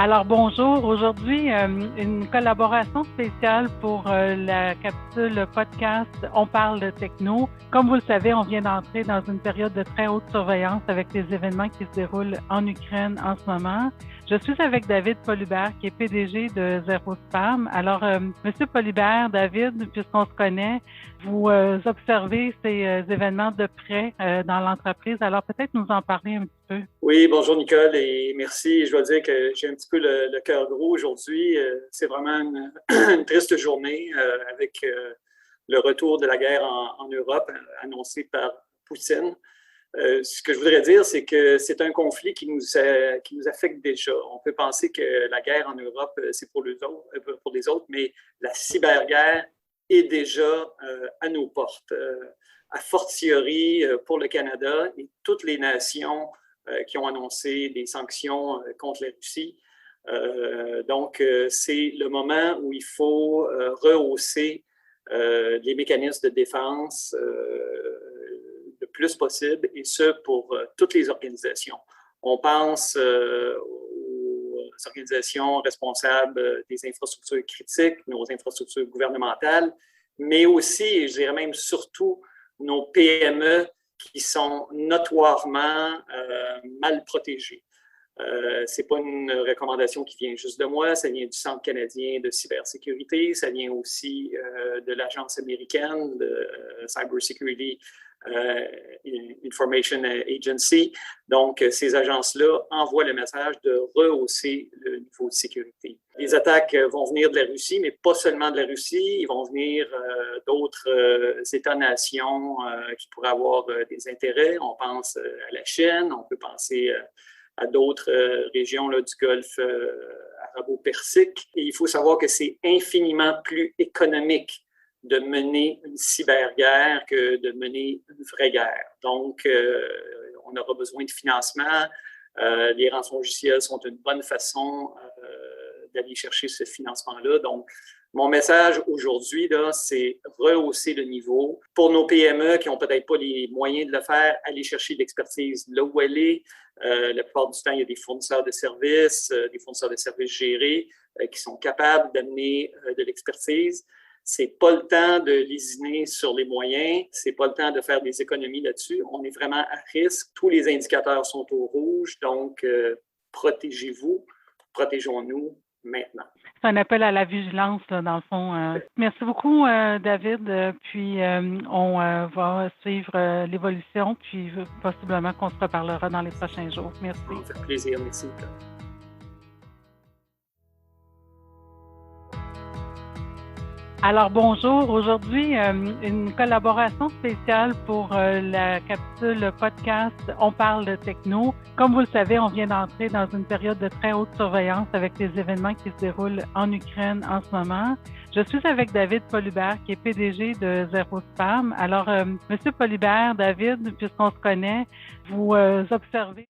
Alors bonjour, aujourd'hui une collaboration spéciale pour la capsule podcast On parle de techno. Comme vous le savez, on vient d'entrer dans une période de très haute surveillance avec les événements qui se déroulent en Ukraine en ce moment. Je suis avec David Polubert qui est PDG de Zero Spam. Alors Monsieur Polubert, David, puisqu'on se connaît, vous observez ces événements de près dans l'entreprise. Alors peut-être nous en parler un petit peu. Oui, bonjour Nicole et merci. Je dois dire que j'ai un petit peu le cœur gros aujourd'hui. C'est vraiment une triste journée avec le retour de la guerre en Europe annoncé par Poutine. Ce que je voudrais dire, c'est que c'est un conflit qui nous affecte déjà. On peut penser que la guerre en Europe, c'est pour les autres, mais la cyberguerre est déjà à nos portes. A fortiori pour le Canada et toutes les nations qui ont annoncé des sanctions contre la Russie. Donc, c'est le moment où il faut rehausser les mécanismes de défense le plus possible, et ce, pour toutes les organisations. On pense aux organisations responsables des infrastructures critiques, nos infrastructures gouvernementales, mais aussi, et je dirais même surtout, nos PME qui sont notoirement mal protégées. Ce n'est pas une recommandation qui vient juste de moi, ça vient du Centre canadien de cybersécurité, ça vient aussi de l'Agence américaine de Cybersecurity Information Agency. Donc, ces agences-là envoient le message de rehausser le niveau de sécurité. Les attaques vont venir de la Russie, mais pas seulement de la Russie. Ils vont venir d'autres États-nations qui pourraient avoir des intérêts. On pense à la Chine, on peut penser à d'autres régions là, du Golfe arabo-persique. Et il faut savoir que c'est infiniment plus économique de mener une cyberguerre que de mener une vraie guerre. Donc, on aura besoin de financement. Les rançongiciels sont une bonne façon d'aller chercher ce financement-là. Donc, mon message aujourd'hui, là, c'est rehausser le niveau. Pour nos PME qui n'ont peut-être pas les moyens de le faire, aller chercher de l'expertise là où elle est. La plupart du temps, il y a des fournisseurs de services gérés qui sont capables d'amener de l'expertise. C'est pas le temps de lésiner sur les moyens, c'est pas le temps de faire des économies là-dessus. On est vraiment à risque. Tous les indicateurs sont au rouge, donc protégez-vous, protégeons-nous maintenant. C'est un appel à la vigilance, là, dans le fond. Merci beaucoup, David. Puis, on va suivre l'évolution, puis possiblement qu'on se reparlera dans les prochains jours. Merci. Ça fait plaisir, merci. Alors bonjour, aujourd'hui une collaboration spéciale pour la capsule podcast On parle de techno. Comme vous le savez, on vient d'entrer dans une période de très haute surveillance avec les événements qui se déroulent en Ukraine en ce moment. Je suis avec David Polubert qui est PDG de Zero Spam. Alors Monsieur Polubert, David, puisqu'on se connaît, vous observez